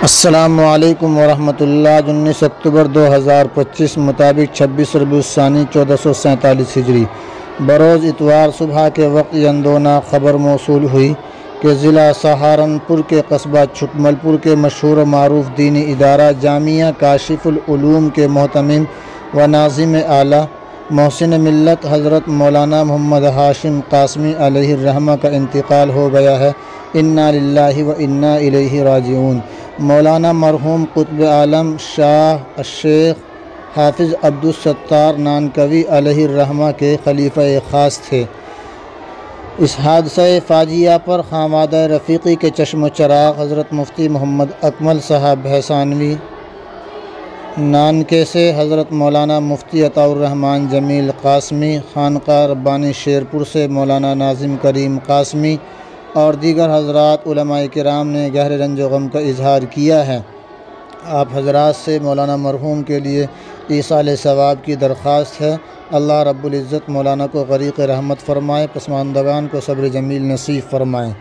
السلام علیکم ورحمۃ اللہ۔ 19 اکتوبر 2025 مطابق 26 ربیع الثانی 1447 ہجری بروز اتوار صبح کے وقت یندونا خبر موصول ہوئی کہ ضلع سہارنپور کے قصبہ چھٹمل پور کے مشہور و معروف دینی ادارہ جامعہ کاشف العلوم کے محتمم و ناظم اعلیٰ محسن ملت حضرت مولانا محمد ہاشم قاسمی علیہ الرحمہ کا انتقال ہو گیا ہے۔ انا للہ و انا الیہ راجعون۔ مولانا مرحوم قطب عالم شاہ الشیخ حافظ عبدالستار نانکوی علیہ الرحمہ کے خلیفہ خاص تھے۔ اس حادثہ فاجعہ پر خانوادہ رفیقی کے چشم و چراغ حضرت مفتی محمد اکمل صاحب بھیسانوی نانکے سے حضرت مولانا مفتی عطاء الرحمن جمیل قاسمی خانقاہ ربانی شیرپور سے مولانا ناظم کریم قاسمی اور دیگر حضرات علماء کرام نے گہرے رنج و غم کا اظہار کیا ہے۔ آپ حضرات سے مولانا مرحوم کے لیے ایصال ثواب کی درخواست ہے۔ اللہ رب العزت مولانا کو غریق رحمت فرمائے، پسماندگان کو صبر جمیل نصیب فرمائے۔